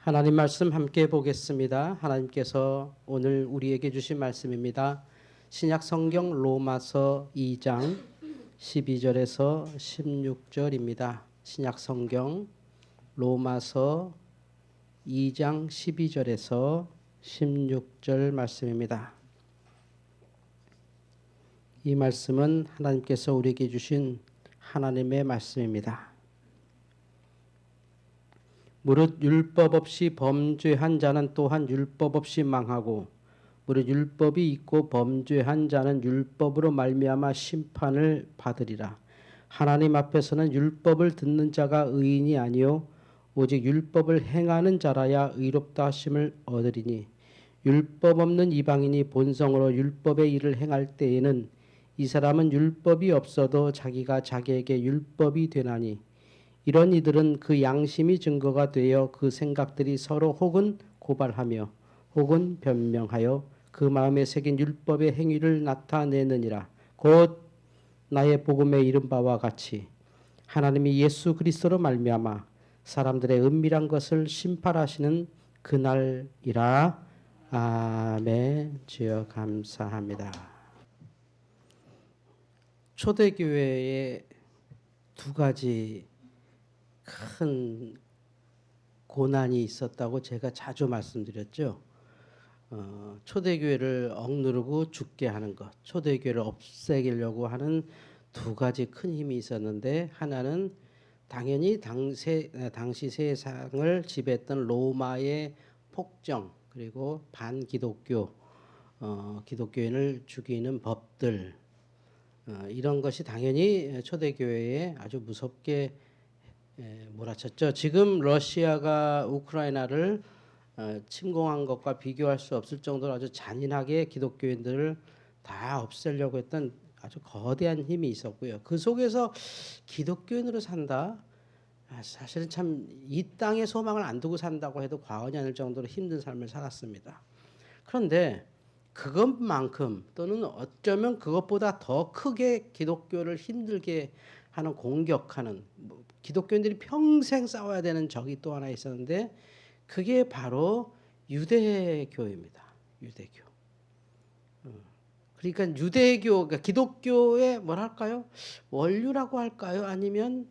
하나님 말씀 함께 보겠습니다. 하나님께서 오늘 우리에게 주신 말씀입니다. 신약 성경 로마서 2장 12절에서 16절입니다. 신약 성경 로마서 2장 12절에서 16절 말씀입니다. 이 말씀은 하나님께서 우리에게 주신 하나님의 말씀입니다. 무릇 율법 없이 범죄한 자는 또한 율법 없이 망하고 무릇 율법이 있고 범죄한 자는 율법으로 말미암아 심판을 받으리라. 하나님 앞에서는 율법을 듣는 자가 의인이 아니요 오직 율법을 행하는 자라야 의롭다 하심을 얻으리니 율법 없는 이방인이 본성으로 율법의 일을 행할 때에는 이 사람은 율법이 없어도 자기가 자기에게 율법이 되나니 이런 이들은 그 양심이 증거가 되어 그 생각들이 서로 혹은 고발하며 혹은 변명하여 그 마음에 새긴 율법의 행위를 나타내느니라. 곧 나의 복음에 이른 바와 같이 하나님이 예수 그리스도로 말미암아 사람들의 은밀한 것을 심판하시는 그날이라. 아멘. 주여 감사합니다. 초대교회에 두 가지 큰 고난이 있었다고 제가 자주 말씀드렸죠. 초대교회를 억누르고 죽게 하는 것, 초대교회를 없애려고 하는 두 가지 큰 힘이 있었는데, 하나는 당연히 당시 세상을 지배했던 로마의 폭정, 그리고 반기독교, 기독교인을 죽이는 법들, 이런 것이 당연히 초대교회에 아주 무섭게 몰아쳤죠. 지금 러시아가 우크라이나를 침공한 것과 비교할 수 없을 정도로 아주 잔인하게 기독교인들을 다 없애려고 했던 아주 거대한 힘이 있었고요. 그 속에서 기독교인으로 산다? 사실은 참 이 땅에 소망을 안 두고 산다고 해도 과언이 아닐 정도로 힘든 삶을 살았습니다. 그런데 그것만큼 또는 어쩌면 그것보다 더 크게 기독교를 힘들게 하는, 공격하는, 기독교인들이 평생 싸워야 되는 적이 또 하나 있었는데, 그게 바로 유대교입니다. 유대교. 그러니까 유대교, 그러니까 기독교의 뭐랄까요? 원류라고 할까요? 아니면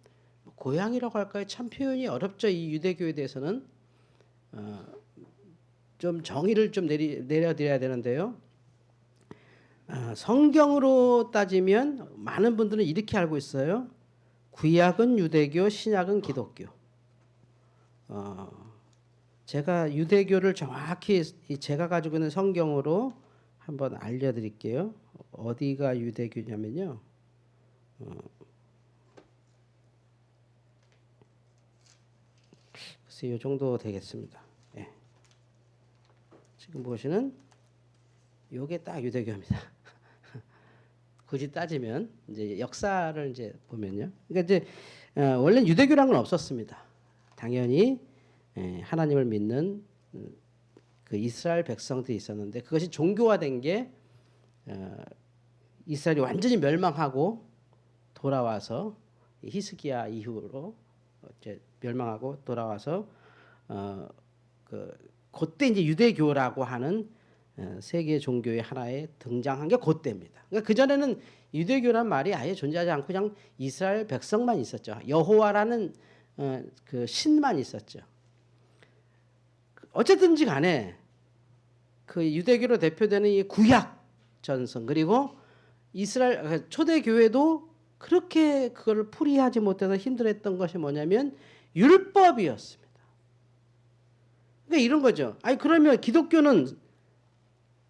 고향이라고 할까요? 참 표현이 어렵죠. 이 유대교에 대해서는 좀 정의를 좀 내려드려야 되는데요. 성경으로 따지면 많은 분들은 이렇게 알고 있어요. 구약은 유대교, 신약은 기독교. 제가 유대교를 정확히 제가 가지고 있는 성경으로 한번 알려드릴게요. 어디가 유대교냐면요. 글쎄 이 정도 되겠습니다. 예. 지금 보시는 요게 딱 유대교입니다. 굳이 따지면 이제 역사를 이제 보면요. 그러니까 이제 원래 유대교란 건 없었습니다. 당연히 하나님을 믿는 그 이스라엘 백성들이 있었는데, 그것이 종교화된 게 이스라엘이 완전히 멸망하고 돌아와서 히스기야 이후로 이제 멸망하고 돌아와서 그때 이제 유대교라고 하는 세계 종교의 하나에 등장한 게 그때입니다. 그러니까 그 전에는 유대교란 말이 아예 존재하지 않고 그냥 이스라엘 백성만 있었죠. 여호와라는 그 신만 있었죠. 어쨌든지 간에 그 유대교로 대표되는 이 구약 전선, 그리고 이스라엘 초대교회도 그렇게 그걸 풀이하지 못해서 힘들었던 것이 뭐냐면 율법이었습니다. 그러니까 이런 거죠. 아니 그러면 기독교는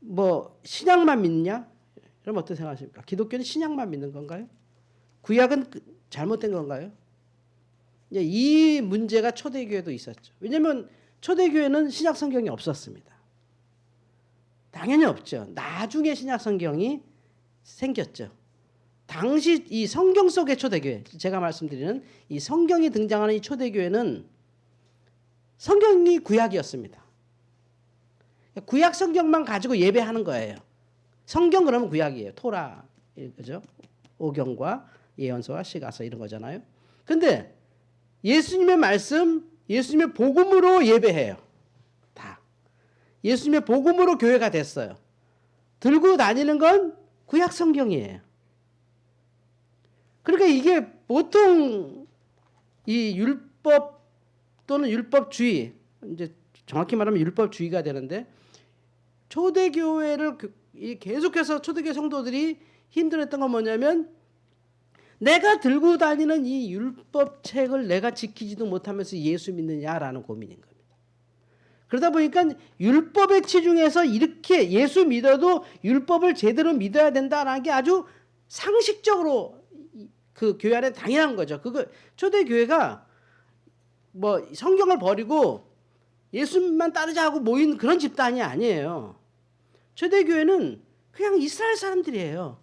뭐 신약만 믿냐? 그럼 어떻게 생각하십니까? 기독교는 신약만 믿는 건가요? 구약은 잘못된 건가요? 이 문제가 초대교회도 있었죠. 왜냐하면 초대교회는 신약 성경이 없었습니다. 당연히 없죠. 나중에 신약 성경이 생겼죠. 당시 이 성경 속의 초대교회, 제가 말씀드리는 이 성경이 등장하는 이 초대교회는 성경이 구약이었습니다. 구약 성경만 가지고 예배하는 거예요. 성경 그러면 구약이에요. 토라, 그죠? 오경과 예언서와 시가서 이런 거잖아요. 근데 예수님의 말씀, 예수님의 복음으로 예배해요. 예수님의 복음으로 교회가 됐어요. 들고 다니는 건 구약 성경이에요. 그러니까 이게 보통 이 율법 또는 율법주의, 이제 정확히 말하면 율법주의가 되는데, 초대교회를 계속해서 초대교회 성도들이 힘들었던 건 뭐냐면, 내가 들고 다니는 이 율법책을 내가 지키지도 못하면서 예수 믿느냐라는 고민인 겁니다. 그러다 보니까 율법의 치중에서 이렇게 예수 믿어도 율법을 제대로 믿어야 된다라는 게 아주 상식적으로 그 교회 안에 당연한 거죠. 그거 초대교회가 뭐 성경을 버리고 예수만 따르자 하고 모인 그런 집단이 아니에요. 초대교회는 그냥 이스라엘 사람들이에요.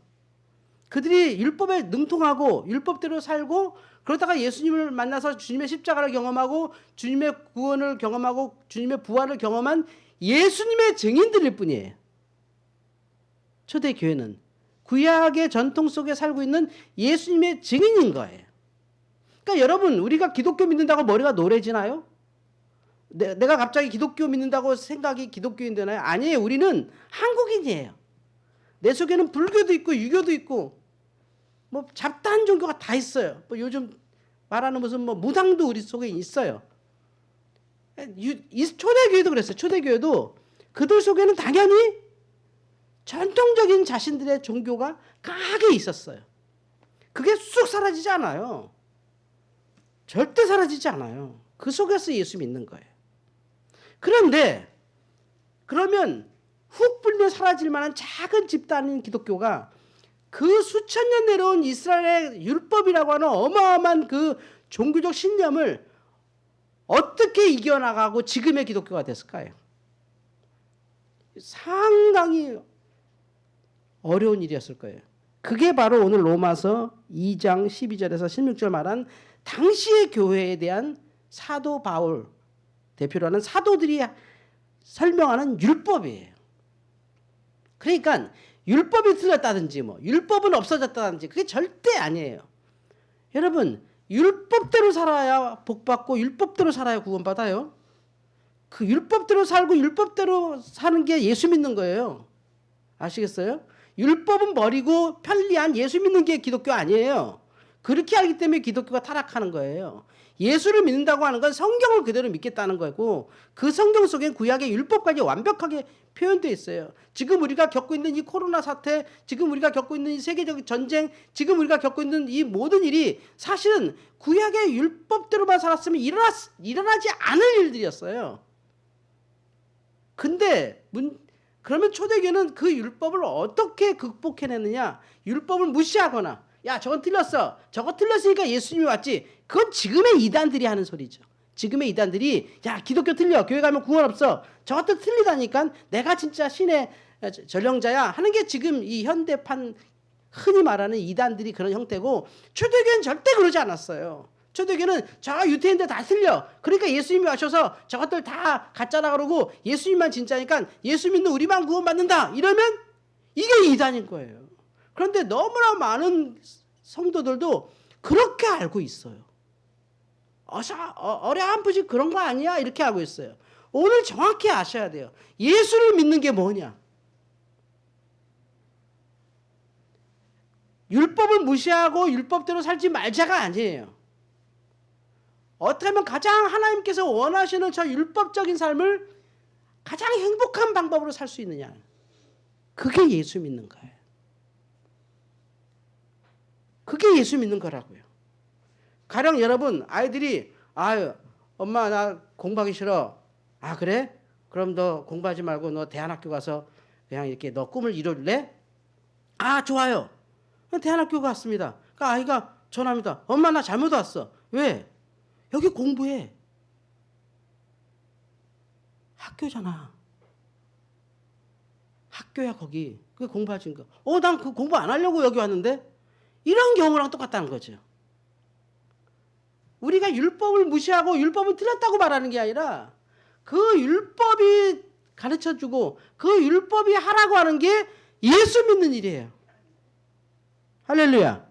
그들이 율법에 능통하고 율법대로 살고, 그러다가 예수님을 만나서 주님의 십자가를 경험하고 주님의 구원을 경험하고 주님의 부활을 경험한 예수님의 증인들일 뿐이에요. 초대교회는 구약의 전통 속에 살고 있는 예수님의 증인인 거예요. 그러니까 여러분, 우리가 기독교 믿는다고 머리가 노래지나요? 내가 갑자기 기독교 믿는다고 생각이 기독교인 되나요? 아니에요. 우리는 한국인이에요. 내 속에는 불교도 있고 유교도 있고 뭐 잡다한 종교가 다 있어요. 뭐 요즘 말하는 무슨 뭐 무당도 우리 속에 있어요. 초대교회도 그랬어요. 초대교회도 그들 속에는 당연히 전통적인 자신들의 종교가 강하게 있었어요. 그게 쑥 사라지지 않아요. 절대 사라지지 않아요. 그 속에서 예수 믿는 거예요. 그런데 그러면 훅 불면 사라질 만한 작은 집단인 기독교가 그 수천 년 내려온 이스라엘의 율법이라고 하는 어마어마한 그 종교적 신념을 어떻게 이겨나가고 지금의 기독교가 됐을까요? 상당히 어려운 일이었을 거예요. 그게 바로 오늘 로마서 2장 12절에서 16절 말한 당시의 교회에 대한 사도 바울 대표로 하는 사도들이 설명하는 율법이에요. 그러니까 율법이 틀렸다든지 뭐 율법은 없어졌다든지 그게 절대 아니에요. 여러분, 율법대로 살아야 복받고 율법대로 살아야 구원받아요. 그 율법대로 살고 율법대로 사는 게 예수 믿는 거예요. 아시겠어요? 율법은 버리고 편리한 예수 믿는 게 기독교 아니에요. 그렇게 알기 때문에 기독교가 타락하는 거예요. 예수를 믿는다고 하는 건 성경을 그대로 믿겠다는 거고, 그 성경 속엔 구약의 율법까지 완벽하게 표현되어 있어요. 지금 우리가 겪고 있는 이 코로나 사태, 지금 우리가 겪고 있는 이 세계적 전쟁, 지금 우리가 겪고 있는 이 모든 일이 사실은 구약의 율법대로만 살았으면 일어나지 않을 일들이었어요. 근데 그러면 초대교회는 그 율법을 어떻게 극복해내느냐? 율법을 무시하거나, 야, 저건 틀렸어. 저거 틀렸으니까 예수님이 왔지. 그건 지금의 이단들이 하는 소리죠. 지금의 이단들이, 야, 기독교 틀려. 교회 가면 구원 없어. 저것도 틀리다니까 내가 진짜 신의 전령자야 하는 게 지금 이 현대판 흔히 말하는 이단들이 그런 형태고, 초대교회는 절대 그러지 않았어요. 초대교회는 저 유태인들 다 틀려. 그러니까 예수님이 와셔서 저것들 다 가짜라 그러고 예수님만 진짜니까 예수 믿는 우리만 구원받는다. 이러면 이게 이단인 거예요. 그런데 너무나 많은 성도들도 그렇게 알고 있어요. 어렴풋이 그런 거 아니야? 이렇게 알고 있어요. 오늘 정확히 아셔야 돼요. 예수를 믿는 게 뭐냐? 율법을 무시하고 율법대로 살지 말자가 아니에요. 어떻게 하면 가장 하나님께서 원하시는 저 율법적인 삶을 가장 행복한 방법으로 살 수 있느냐. 그게 예수 믿는 거예요. 그게 예수 믿는 거라고요. 가령 여러분, 아이들이, 아유, 엄마 나 공부하기 싫어. 아, 그래? 그럼 너 공부하지 말고 너 대안학교 가서 그냥 이렇게 너 꿈을 이룰래? 아, 좋아요. 대안학교 갔습니다. 그러니까 아이가 전화합니다. 엄마 나 잘못 왔어. 왜? 여기 공부해. 학교잖아. 학교야 거기. 그게 공부하지. 난 그 공부 안 하려고 여기 왔는데? 이런 경우랑 똑같다는 거죠. 우리가 율법을 무시하고 율법을 틀렸다고 말하는 게 아니라 그 율법이 가르쳐주고 그 율법이 하라고 하는 게 예수 믿는 일이에요. 할렐루야.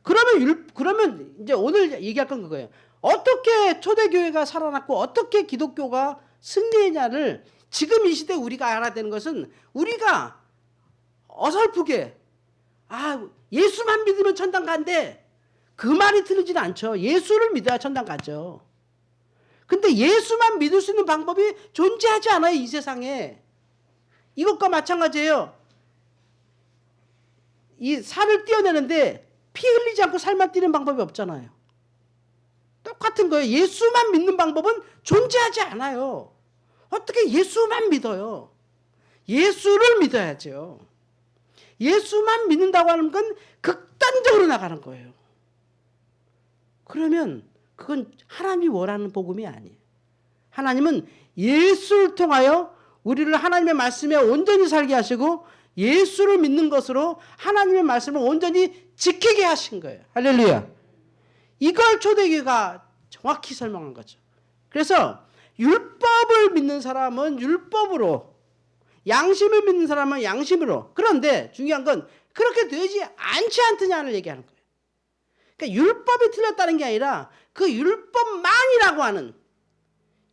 그러면 이제 오늘 얘기할 건 그거예요. 어떻게 초대교회가 살아났고 어떻게 기독교가 승리했냐를 지금 이 시대 우리가 알아야 되는 것은 우리가 어설프게 예수만 믿으면 천당 간대. 그 말이 틀리진 않죠. 예수를 믿어야 천당 가죠. 근데 예수만 믿을 수 있는 방법이 존재하지 않아요, 이 세상에. 이것과 마찬가지예요. 이 살을 떼어내는데 피 흘리지 않고 살만 떼는 방법이 없잖아요. 똑같은 거예요. 예수만 믿는 방법은 존재하지 않아요. 어떻게 예수만 믿어요? 예수를 믿어야죠. 예수만 믿는다고 하는 건 극단적으로 나가는 거예요. 그러면 그건 하나님이 원하는 복음이 아니에요. 하나님은 예수를 통하여 우리를 하나님의 말씀에 온전히 살게 하시고 예수를 믿는 것으로 하나님의 말씀을 온전히 지키게 하신 거예요. 할렐루야. 이걸 초대교회가 정확히 설명한 거죠. 그래서 율법을 믿는 사람은 율법으로, 양심을 믿는 사람은 양심으로. 그런데 중요한 건 그렇게 되지 않지 않느냐를 얘기하는 거예요. 그러니까 율법이 틀렸다는 게 아니라 그 율법만이라고 하는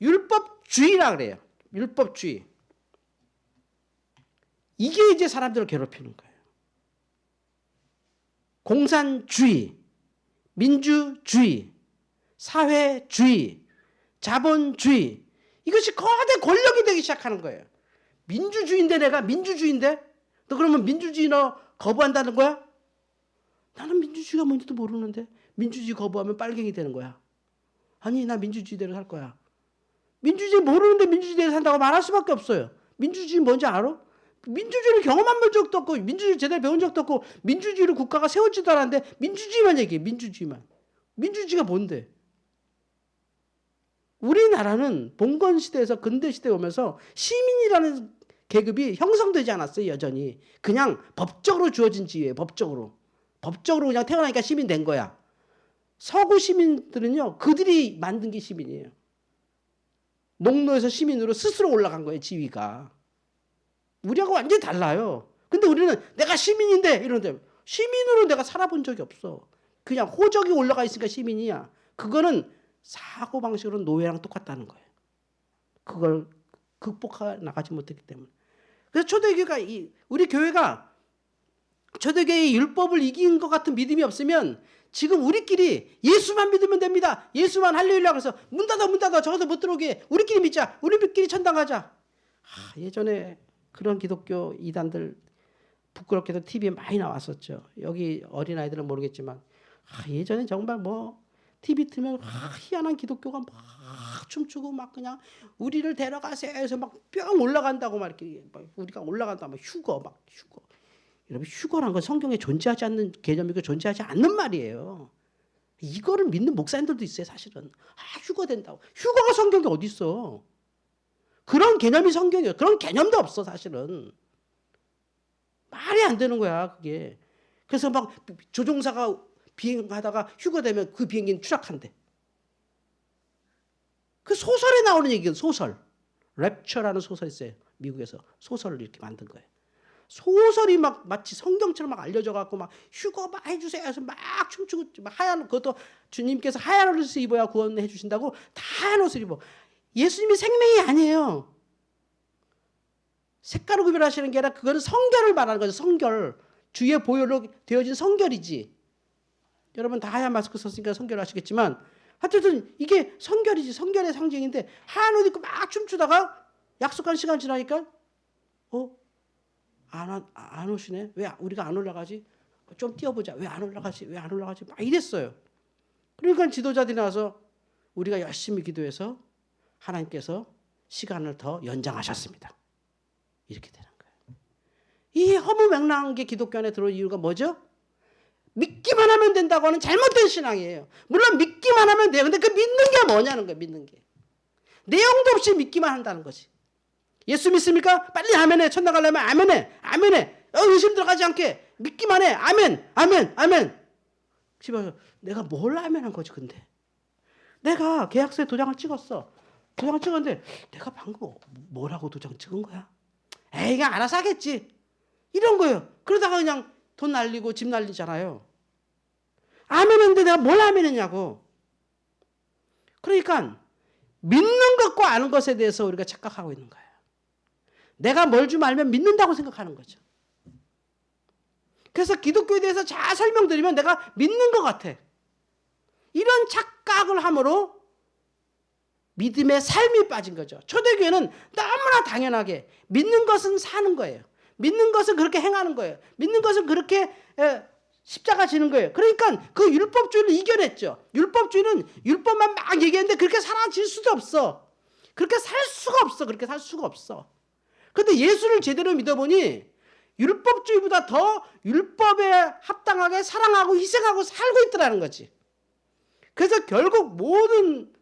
율법주의라 그래요. 율법주의. 이게 이제 사람들을 괴롭히는 거예요. 공산주의, 민주주의, 사회주의, 자본주의. 이것이 거대 권력이 되기 시작하는 거예요. 민주주의인데 내가 민주주의인데? 너 그러면 민주주의 너 거부한다는 거야? 나는 민주주의가 뭔지도 모르는데 민주주의 거부하면 빨갱이 되는 거야. 아니 나 민주주의대로 살 거야. 민주주의 모르는데 민주주의대로 산다고 말할 수밖에 없어요. 민주주의 뭔지 알아? 민주주의를 경험한 적도 없고 민주주의 제대로 배운 적도 없고 민주주의로 국가가 세워지도 않았는데 민주주의만 얘기해. 민주주의만. 민주주의가 뭔데? 우리나라는 봉건시대에서 근대시대에 오면서 시민이라는 계급이 형성되지 않았어요. 여전히. 그냥 법적으로 주어진 지위예요. 법적으로 그냥 태어나니까 시민 된 거야. 서구 시민들은요. 그들이 만든 게 시민이에요. 농노에서 시민으로 스스로 올라간 거예요. 지위가. 우리하고 완전히 달라요. 근데 우리는 내가 시민인데 이러는데 시민으로 내가 살아본 적이 없어. 그냥 호적이 올라가 있으니까 시민이야. 그거는 사고방식으로 노예랑 똑같다는 거예요. 그걸 극복해 나가지 못했기 때문에. 그래서 초대교회가 우리 교회가 초대교회의 율법을 이긴 것 같은 믿음이 없으면 지금 우리끼리 예수만 믿으면 됩니다. 예수만 할렐루야 그래서 문 닫아 저기서 못 들어오게 우리끼리 믿자. 우리끼리 천당 가자. 예전에 그런 기독교 이단들 부끄럽게도 TV에 많이 나왔었죠. 여기 어린아이들은 모르겠지만 예전에 정말 TV 틀면 희한한 기독교가 막 춤추고 막 그냥 우리를 데려가세요 해서 막 뿅 올라간다고 막 이렇게 우리가 올라간다 막 휴거. 여러분 휴거란 건 성경에 존재하지 않는 개념이고 존재하지 않는 말이에요. 이거를 믿는 목사님들도 있어요. 사실은 휴거 된다고. 휴거가 성경에 어디 있어? 그런 개념이 성경이에요. 그런 개념도 없어 사실은. 말이 안 되는 거야 그게. 그래서 막 조종사가 비행하다가 휴거되면 그 비행기는 추락한대. 그 소설에 나오는 얘기예요. 소설. 랩처라는 소설이 있어요. 미국에서 소설을 이렇게 만든 거예요. 소설이 막 마치 성경처럼 막 알려져 갖고 막 휴거 막 해주세요 해서 막 춤추고 막 하얀 그것도 주님께서 하얀 옷을 입어야 구원해 주신다고 다 하얀 옷을 입어. 예수님이 생명이 아니에요. 색깔을 구별하시는 게 아니라 그거는 성결을 말하는 거죠. 성결. 주의 보혈로 되어진 성결이지. 여러분 다 하얀 마스크 썼으니까 성결 아시겠지만 하여튼 이게 성결이지. 성결의 상징인데 하얀 옷 입고 막 춤추다가 약속한 시간 지나니까 안 오시네. 왜 우리가 안 올라가지? 좀 뛰어보자. 왜 안 올라가지? 막 이랬어요. 그러니까 지도자들이 나와서 우리가 열심히 기도해서 하나님께서 시간을 더 연장하셨습니다. 이렇게 되는 거예요. 이 허무맹랑한 게 기독교 안에 들어온 이유가 뭐죠? 믿기만 하면 된다고 하는 잘못된 신앙이에요. 물론 믿기만 하면 돼요. 근데 그 믿는 게 뭐냐는 거예요. 믿는 게. 내용도 없이 믿기만 한다는 거지. 예수 믿습니까? 빨리 아멘해. 천당 가려면 아멘해. 의심 들어가지 않게 믿기만 해. 아멘. 집에서 내가 뭘 아멘한 거지 근데? 내가 계약서에 도장을 찍었어. 도장을 찍었는데 내가 방금 뭐라고 도장 찍은 거야? 에이 그냥 알아서 하겠지. 이런 거예요. 그러다가 그냥 돈 날리고 집 날리잖아요. 아멘했는데 내가 뭘 아멘했냐고. 그러니까 믿는 것과 아는 것에 대해서 우리가 착각하고 있는 거예요. 내가 뭘 좀 알면 믿는다고 생각하는 거죠. 그래서 기독교에 대해서 잘 설명드리면 내가 믿는 것 같아. 이런 착각을 함으로 믿음의 삶이 빠진 거죠. 초대교회는 너무나 당연하게 믿는 것은 사는 거예요. 믿는 것은 그렇게 행하는 거예요. 믿는 것은 그렇게 십자가 지는 거예요. 그러니까 그 율법주의를 이겨냈죠. 율법주의는 율법만 막 얘기했는데 그렇게 살아질 수도 없어. 그렇게 살 수가 없어. 그렇게 살 수가 없어. 그런데 예수를 제대로 믿어보니 율법주의보다 더 율법에 합당하게 사랑하고 희생하고 살고 있더라는 거지. 그래서 결국 모든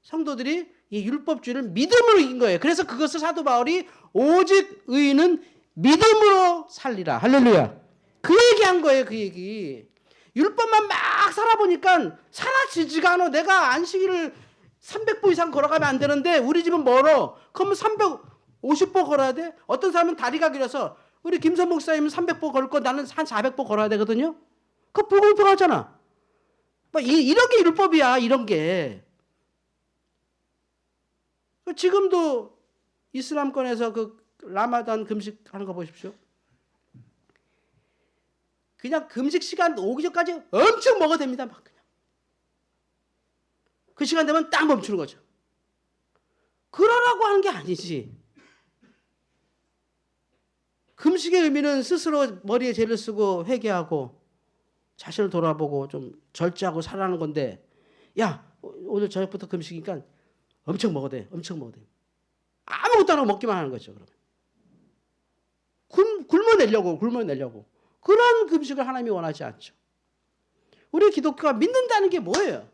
성도들이 이 율법주의를 믿음으로 이긴 거예요. 그래서 그것을 사도 바울이 오직 의인은 믿음으로 살리라. 할렐루야. 그 얘기한 거예요. 그 얘기. 율법만 막 살아보니까 살아지지가 않아. 내가 안식일을 300보 이상 걸어가면 안 되는데 우리 집은 멀어. 그러면 350보 걸어야 돼? 어떤 사람은 다리가 길어서 우리 김선 목사님은 300보 걸을 거 나는 한 400보 걸어야 되거든요. 그거 불공평하잖아. 이런 게 율법이야. 이런 게. 지금도 이슬람권에서 그 라마단 금식하는 거 보십시오. 그냥 금식 시간 오기 전까지 엄청 먹어도 됩니다. 막 그냥. 그 시간 되면 딱 멈추는 거죠. 그러라고 하는 게 아니지. 금식의 의미는 스스로 머리에 죄를 쓰고 회개하고 자신을 돌아보고 좀 절제하고 살아가는 건데, 야 오늘 저녁부터 금식이니까 엄청 먹어도 돼. 엄청 먹어도 돼. 아무것도 안 하고 먹기만 하는 거죠. 그러면 굶어내려고 그런 금식을 하나님이 원하지 않죠. 우리 기독교가 믿는다는 게 뭐예요?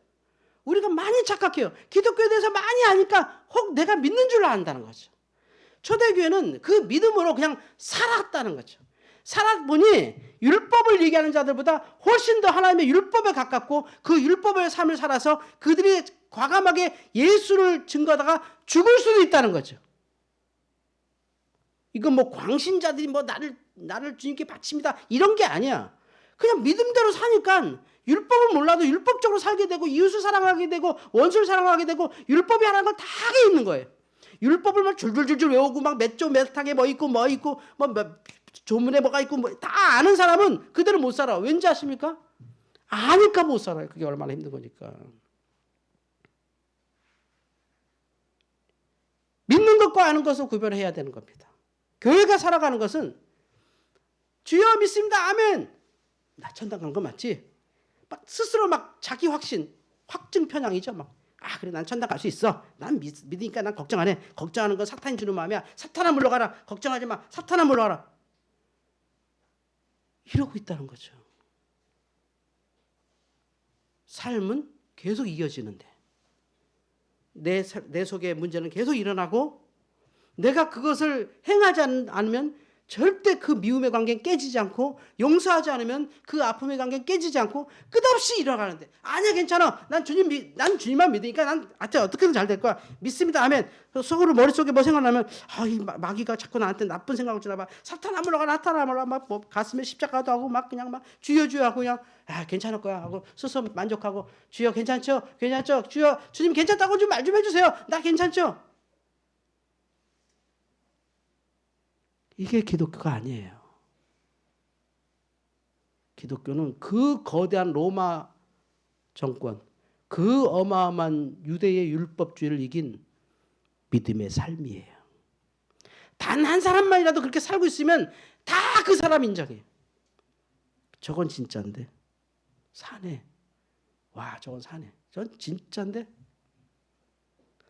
우리가 많이 착각해요. 기독교에 대해서 많이 아니까 혹 내가 믿는 줄 안다는 거죠. 초대교회는 그 믿음으로 그냥 살았다는 거죠. 살아보니 율법을 얘기하는 자들보다 훨씬 더 하나님의 율법에 가깝고 그 율법의 삶을 살아서 그들이 과감하게 예수를 증거하다가 죽을 수도 있다는 거죠. 이건 뭐 광신자들이 뭐 나를 주님께 바칩니다 이런 게 아니야. 그냥 믿음대로 사니까 율법을 몰라도 율법적으로 살게 되고 이웃을 사랑하게 되고 원수를 사랑하게 되고 율법이 하는 걸 다 하게 있는 거예요. 율법을 막 줄줄줄줄 외우고 막 몇 조 몇 항에 뭐 있고 뭐 조문에 뭐가 있고 뭐 다 아는 사람은 그대로 못 살아. 왠지 아십니까? 아니까 못 살아요. 그게 얼마나 힘든 거니까. 믿는 것과 아는 것을 구별해야 되는 겁니다. 교회가 살아가는 것은 주여 믿습니다. 아멘. 나 천당 간 거 맞지? 막 스스로 막 자기 확증 편향이죠. 그래 난 천당 갈 수 있어. 난 믿으니까 난 걱정 안 해. 걱정하는 건 사탄이 주는 마음이야. 사탄아 물러가라. 걱정하지 마. 사탄아 물러가라. 이러고 있다는 거죠. 삶은 계속 이어지는데 내 속에 문제는 계속 일어나고 내가 그것을 행하지 않으면 절대 그 미움의 관계는 깨지지 않고 용서하지 않으면 그 아픔의 관계는 깨지지 않고 끝없이 일어나는데 아니야 괜찮아. 난 주님만 믿으니까 난 어떻게든 잘 될 거야. 믿습니다. 아멘. 속으로 머릿속에 뭐 생각나면 이 마귀가 자꾸 나한테 나쁜 생각을 주나 봐. 사탄아 물러가 나타나 물러가 막 가슴에 십자가도 하고 막 그냥 막 주여 하고 그냥 괜찮을 거야 하고 스스로 만족하고 주여 괜찮죠? 주여 주님 괜찮다고 좀 말 좀 해주세요. 나 괜찮죠? 이게 기독교가 아니에요. 기독교는 그 거대한 로마 정권, 그 어마어마한 유대의 율법주의를 이긴 믿음의 삶이에요. 단 한 사람만이라도 그렇게 살고 있으면 다 그 사람 인정해요. 저건 진짜인데. 사네. 와, 저건 사네. 저건 진짜인데.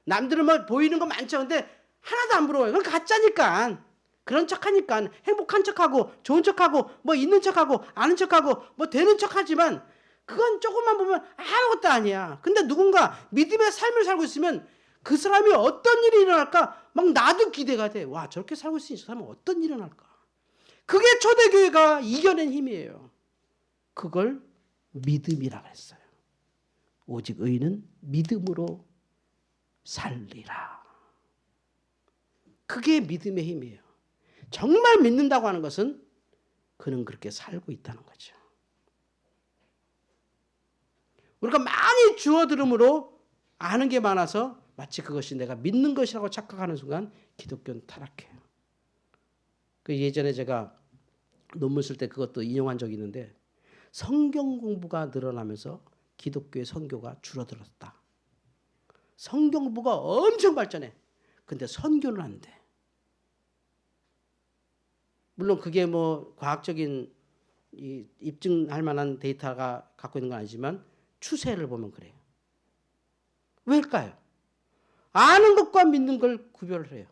남들은 뭐 보이는 거 많죠. 근데 하나도 안 부러워요. 그건 가짜니까. 그런 척하니까 행복한 척하고 좋은 척하고 뭐 있는 척하고 아는 척하고 뭐 되는 척하지만 그건 조금만 보면 아무것도 아니야. 근데 누군가 믿음의 삶을 살고 있으면 그 사람이 어떤 일이 일어날까 막 나도 기대가 돼. 와 저렇게 살고 있으니 저 사람은 어떤 일이 일어날까. 그게 초대교회가 이겨낸 힘이에요. 그걸 믿음이라고 했어요. 오직 의인은 믿음으로 살리라. 그게 믿음의 힘이에요. 정말 믿는다고 하는 것은 그는 그렇게 살고 있다는 거죠. 우리가 많이 주워 들음으로 아는 게 많아서 마치 그것이 내가 믿는 것이라고 착각하는 순간 기독교는 타락해요. 그 예전에 제가 논문 쓸 때 그것도 인용한 적이 있는데 성경 공부가 늘어나면서 기독교의 선교가 줄어들었다. 성경 공부가 엄청 발전해. 근데 선교는 안 돼. 물론 그게 뭐 과학적인 입증할 만한 데이터가 갖고 있는 건 아니지만 추세를 보면 그래요. 왜일까요? 아는 것과 믿는 걸 구별을 해요.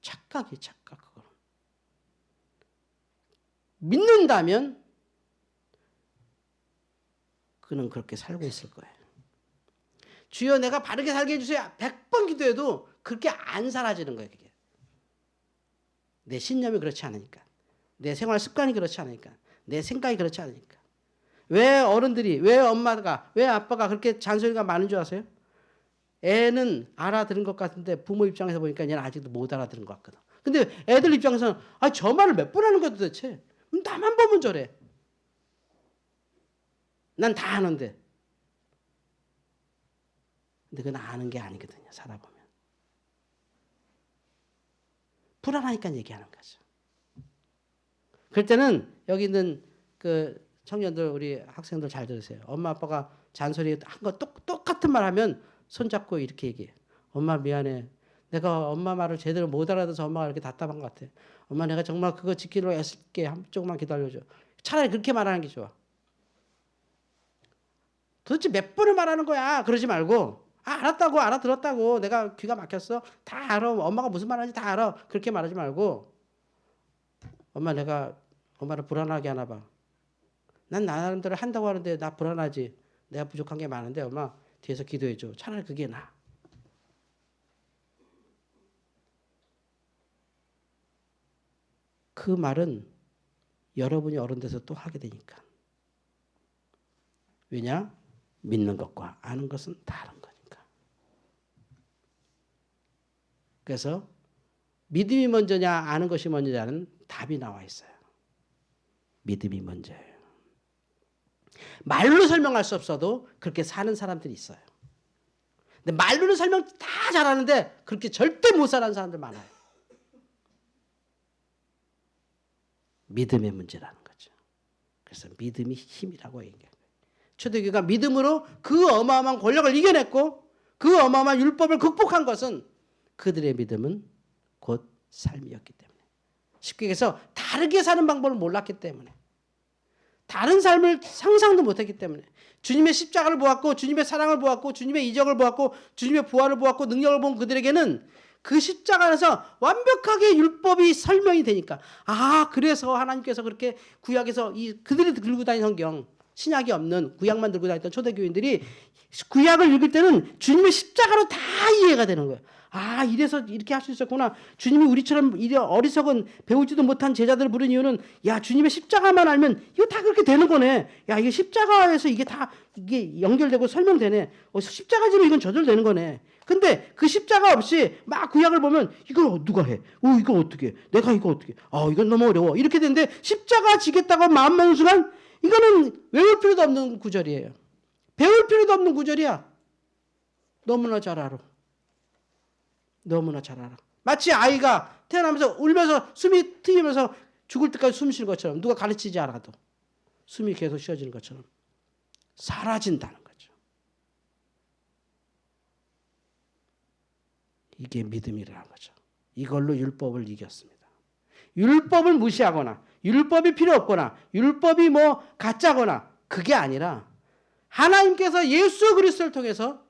착각이에요, 착각. 그거는. 믿는다면 그는 그렇게 살고 있을 거예요. 주여 내가 바르게 살게 해주세요. 100번 기도해도 그렇게 안 사라지는 거예요. 그게. 내 신념이 그렇지 않으니까. 내 생활 습관이 그렇지 않으니까. 내 생각이 그렇지 않으니까. 왜 어른들이, 왜 엄마가, 왜 아빠가 그렇게 잔소리가 많은 줄 아세요? 애는 알아들은 것 같은데 부모 입장에서 보니까 얘는 아직도 못 알아들은 것 같거든. 근데 애들 입장에서는 저 말을 몇 번 하는 거야 도대체. 나만 보면 저래. 난 다 아는데. 근데 그건 아는 게 아니거든요. 살아보면. 불안하니까 얘기하는 거죠. 그럴 때는 여기 있는 그 청년들, 우리 학생들 잘 들으세요. 엄마 아빠가 잔소리 한 거 똑같은 말 하면 손잡고 이렇게 얘기해. 엄마 미안해. 내가 엄마 말을 제대로 못 알아들어서 엄마가 이렇게 답답한 것 같아. 엄마 내가 정말 그거 지키려고 애쓸게. 조금만 기다려줘. 차라리 그렇게 말하는 게 좋아. 도대체 몇 번을 말하는 거야. 그러지 말고 알았다고, 알아들었다고, 내가 귀가 막혔어. 다 알아. 엄마가 무슨 말하는지 다 알아. 그렇게 말하지 말고 엄마 내가 엄마를 불안하게 하나 봐. 난 나름대로 한다고 하는데 나 불안하지. 내가 부족한 게 많은데 엄마 뒤에서 기도해 줘. 차라리 그게 나아. 그 말은 여러분이 어른 돼서 또 하게 되니까. 왜냐? 믿는 것과 아는 것은 다른 거니까. 그래서 믿음이 먼저냐 아는 것이 먼저냐는 답이 나와 있어요. 믿음이 먼저예요. 말로 설명할 수 없어도 그렇게 사는 사람들이 있어요. 근데 말로는 설명 다 잘하는데 그렇게 절대 못 사는 사람들 많아요. 믿음의 문제라는 거죠. 그래서 믿음이 힘이라고 얘기해요. 초대교회가 믿음으로 그 어마어마한 권력을 이겨냈고 그 어마어마한 율법을 극복한 것은 그들의 믿음은 곧 삶이었기 때문에. 쉽게 얘기해서 다르게 사는 방법을 몰랐기 때문에. 다른 삶을 상상도 못했기 때문에. 주님의 십자가를 보았고 주님의 사랑을 보았고 주님의 이적을 보았고 주님의 부활을 보았고 능력을 본 그들에게는 그 십자가 안에서 완벽하게 율법이 설명이 되니까 그래서 하나님께서 그렇게 구약에서 그들이 들고 다니는 성경 신약이 없는 구약만 들고 다녔던 초대교인들이 구약을 읽을 때는 주님의 십자가로 다 이해가 되는 거예요. 이래서 이렇게 할 수 있었구나. 주님이 우리처럼 어리석은 배우지도 못한 제자들을 부른 이유는 주님의 십자가만 알면 이거 다 그렇게 되는 거네. 이게 십자가에서 이게 다 이게 연결되고 설명되네. 십자가지로 이건 저절되는 거네. 근데 그 십자가 없이 막 구약을 보면 이걸 누가 해? 이거 어떻게 해? 내가 이거 어떻게 해? 이건 너무 어려워. 이렇게 되는데 십자가 지겠다고 마음 먹는 순간 이거는 외울 필요도 없는 구절이에요. 배울 필요도 없는 구절이야. 너무나 잘 알아. 너무나 잘 알아. 마치 아이가 태어나면서 울면서 숨이 트이면서 죽을 때까지 숨 쉬는 것처럼 누가 가르치지 않아도 숨이 계속 쉬어지는 것처럼 사라진다는 거죠. 이게 믿음이라는 거죠. 이걸로 율법을 이겼습니다. 율법을 무시하거나 율법이 필요 없거나 율법이 뭐 가짜거나 그게 아니라 하나님께서 예수 그리스도를 통해서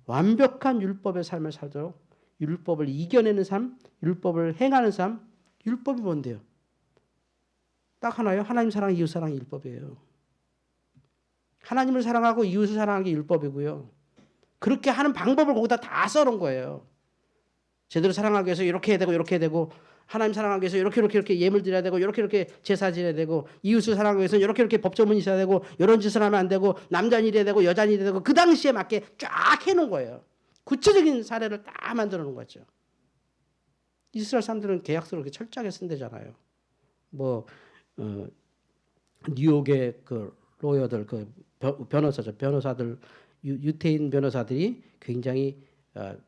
완벽한 율법의 삶을 살도록 율법을 이겨내는 삶, 율법을 행하는 삶, 율법이 뭔데요? 딱 하나요. 하나님 사랑, 이웃 사랑이 율법이에요. 하나님을 사랑하고 이웃을 사랑하는 게 율법이고요. 그렇게 하는 방법을 거기다 다 써놓은 거예요. 제대로 사랑하기 위해서 이렇게 해야 되고 이렇게 해야 되고 하나님 사랑하기 위해서 이렇게 예물 드려야 되고 이렇게 제사 지내야 되고 이웃을 사랑하기 위해서 이렇게 법조문이 있어야 되고 이런 짓을 하면 안 되고 남자는 이래야 되고 여자는 이래야 되고 그 당시에 맞게 쫙 해놓은 거예요. 구체적인 사례를 다 만들어 놓은 거죠. 이스라엘 사람들은 계약서를 그렇게 철저하게 쓴대잖아요. 뉴욕의 그 로여들 변호사들 유태인 변호사들이 굉장히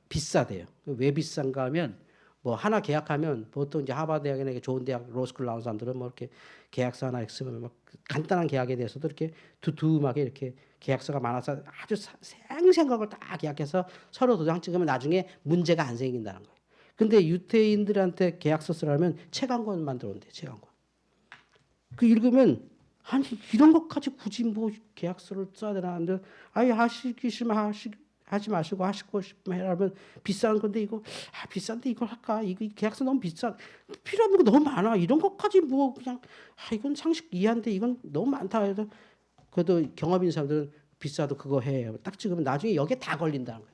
비싸대요. 왜 비싼가 하면 뭐 하나 계약하면 보통 이제 하버드 대학이나 이렇게 좋은 대학 로스쿨 나온 사람들은 뭐 이렇게 계약서 하나 쓰면 막 간단한 계약에 대해서도 이렇게 두툼하게 이렇게 계약서가 많아서 아주 생생각을 다 계약해서 서로 도장 찍으면 나중에 문제가 안 생긴다는 거예요. 근데 유태인들한테 계약서 쓰라면 책 한 권 만들어 온대. 책 한 권. 그 읽으면 아니 이런 것까지 굳이 뭐 계약서를 써야 되나 하는데 아예 하시기 싫으면 하지 마시고 하시고 싶으면 해라면 비싼 건데 이거 비싼데 이걸 할까? 이거 계약서 너무 비싸. 필요 없는 거 너무 많아. 이런 것까지 뭐 그냥 이건 상식 이해한데 이건 너무 많다 해서 그래도 경험 있는 사람들은 비싸도 그거 해. 딱 찍으면 나중에 여기에 다 걸린다는 거예요.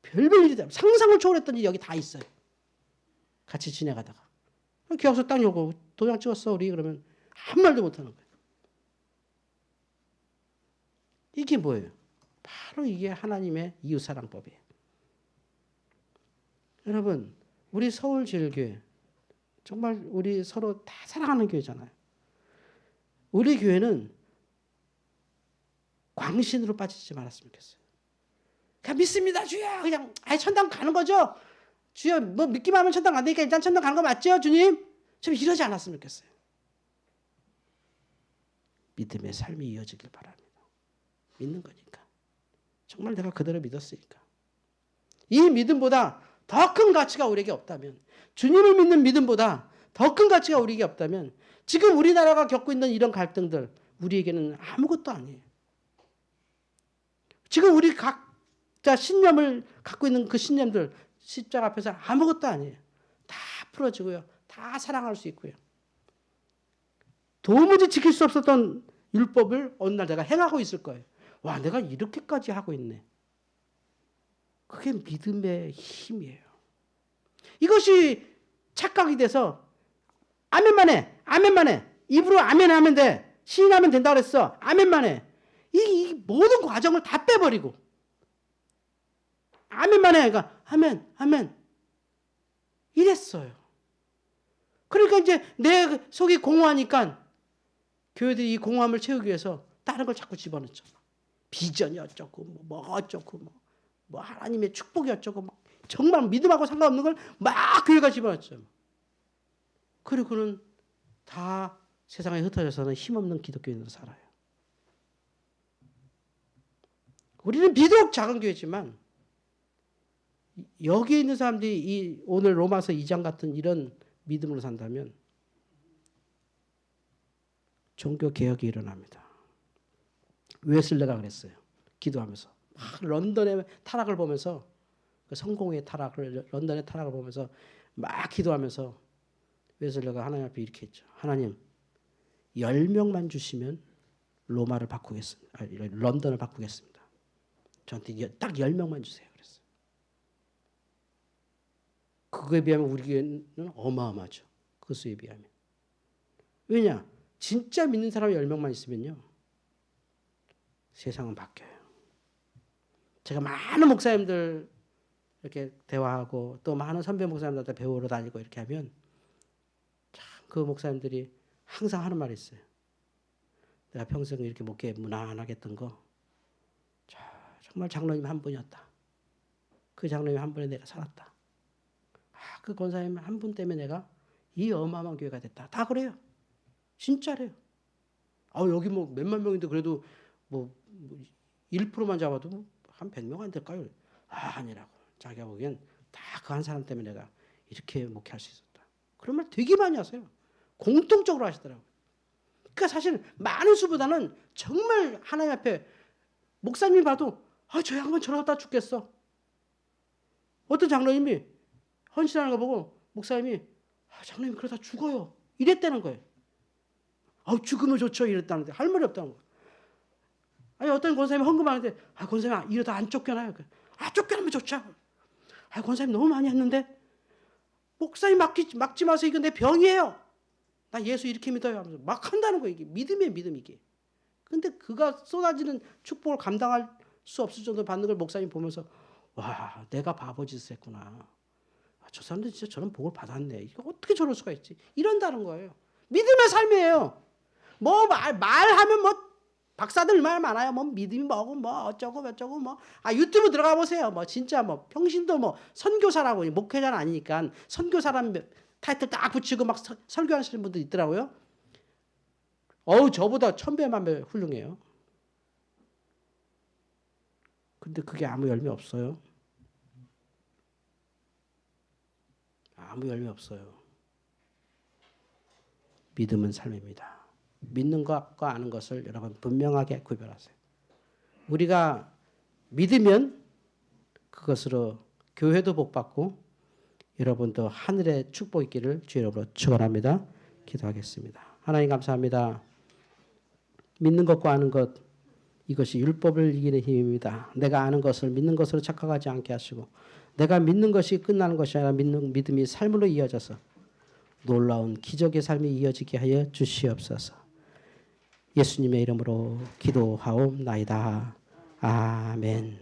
별별 일이 다 상상을 초월했던 일이 여기 다 있어요. 같이 지내가다가 계약서 딱 열고 도장 찍었어 우리 그러면 한 말도 못하는 거예요. 이게 뭐예요? 바로 이게 하나님의 이웃사랑법이에요. 여러분 우리 서울제일교회 정말 우리 서로 다 사랑하는 교회잖아요. 우리 교회는 광신으로 빠지지 말았으면 좋겠어요. 그냥 믿습니다 주여 그냥 천당 가는 거죠. 주여 뭐 믿기만 하면 천당 안 되니까 일단 천당 가는 거 맞죠 주님? 좀 이러지 않았으면 좋겠어요. 믿음의 삶이 이어지길 바랍니다. 믿는 거니까. 정말 내가 그대로 믿었으니까. 이 믿음보다 더 큰 가치가 우리에게 없다면 주님을 믿는 믿음보다 더 큰 가치가 우리에게 없다면 지금 우리나라가 겪고 있는 이런 갈등들 우리에게는 아무것도 아니에요. 지금 우리 각자 신념을 갖고 있는 그 신념들 십자가 앞에서 아무것도 아니에요. 다 풀어지고요. 다 사랑할 수 있고요. 도무지 지킬 수 없었던 율법을 어느 날 내가 행하고 있을 거예요. 와, 내가 이렇게까지 하고 있네. 그게 믿음의 힘이에요. 이것이 착각이 돼서 아멘만 해. 아멘만 해. 입으로 아멘 하면 돼. 시인하면 된다고 그랬어. 아멘만 해. 이 모든 과정을 다 빼버리고 아멘만 해. 그러니까 아멘, 아멘. 이랬어요. 그러니까 이제 내 속이 공허하니까 교회들이 이 공허함을 채우기 위해서 다른 걸 자꾸 집어넣죠. 비전이 어쩌고 뭐 어쩌고 뭐 하나님의 축복이 어쩌고 막 정말 믿음하고 상관없는 걸 막 교회가 집어넣죠. 그리고는 다 세상에 흩어져서는 힘없는 기독교인으로 살아요. 우리는 비록 작은 교회지만 여기에 있는 사람들이 이 오늘 로마서 2장 같은 이런 믿음으로 산다면 종교 개혁이 일어납니다. 웨슬레가 그랬어요. 기도하면서 막 런던의 타락을 보면서 그 성공의 타락을 런던의 타락을 보면서 막 기도하면서 웨슬레가 하나님 앞에 이렇게 했죠. 하나님 10명만 주시면 로마를 바꾸겠습니다. 런던을 바꾸겠습니다. 저한테 딱 10명만 주세요. 그랬어요. 그거에 비하면 우리 교회는 어마어마하죠. 그 수에 비하면. 왜냐? 진짜 믿는 사람이 10명만 있으면요. 세상은 바뀌어요. 제가 많은 목사님들 이렇게 대화하고 또 많은 선배 목사님들한테 배우러 다니고 이렇게 하면 참 그 목사님들이 항상 하는 말이 있어요. 내가 평생 이렇게 목회 무난하게 했던 거 정말 장로님 한 분이었다. 그 장로님 한 분에 내가 살았다. 그 권사님 한 분 때문에 내가 이 어마어마한 교회가 됐다. 다 그래요. 진짜래요. 여기 뭐 몇만 명인데 그래도 뭐 1%만 잡아도 한 100명 안 될까요? 아니라고. 자기가 보기엔 다 그 한 사람 때문에 내가 이렇게 목회할 수 있었다. 그런 말 되게 많이 하세요. 공통적으로 하시더라고요. 그러니까 사실 많은 수보다는 정말 하나님 앞에 목사님이 봐도 저 양반 저러다 죽겠어. 어떤 장로님이 헌신하는 거 보고 목사님이 장로님 그러다 죽어요. 이랬다는 거예요. 죽으면 좋죠. 이랬다는데 할 말이 없다는 거예요. 아니 어떤 권사님이 헌금하는데 권사님 이러다 안 쫓겨나요. 쫓겨나면 좋죠. 권사님 너무 많이 했는데 목사님 막지 마세요. 이건 내 병이에요. 나 예수 이렇게 믿어요 하면서 막 한다는 거예요. 이게 믿음이에요. 믿음 이게. 근데 그가 쏟아지는 축복을 감당할 수 없을 정도로 받는 걸 목사님 보면서 와 내가 바보짓을 했구나. 저 사람들 진짜 저런 복을 받았네. 이거 어떻게 저럴 수가 있지? 이런다는 거예요. 믿음의 삶이에요. 뭐 말하면 뭐 박사들 말 많아요. 뭐 믿음이 뭐고 뭐 어쩌고 저쩌고 뭐. 유튜브 들어가 보세요. 뭐 진짜 뭐 평신도 뭐 선교사라고 목회자는 아니니까 선교사라는 타이틀 딱 붙이고 막 설교하시는 분들 있더라고요. 저보다 1000배 만배 훌륭해요. 근데 그게 아무 열매 없어요. 아무 열매 없어요. 믿음은 삶입니다. 믿는 것과 아는 것을 여러분 분명하게 구별하세요. 우리가 믿으면 그것으로 교회도 복받고 여러분도 하늘의 축복 있기를 주 이름으로 축원합니다. 기도하겠습니다. 하나님 감사합니다. 믿는 것과 아는 것 이것이 율법을 이기는 힘입니다. 내가 아는 것을 믿는 것으로 착각하지 않게 하시고 내가 믿는 것이 끝나는 것이 아니라 믿음이 삶으로 이어져서 놀라운 기적의 삶이 이어지게 하여 주시옵소서. 예수님의 이름으로 기도하옵나이다. 아멘.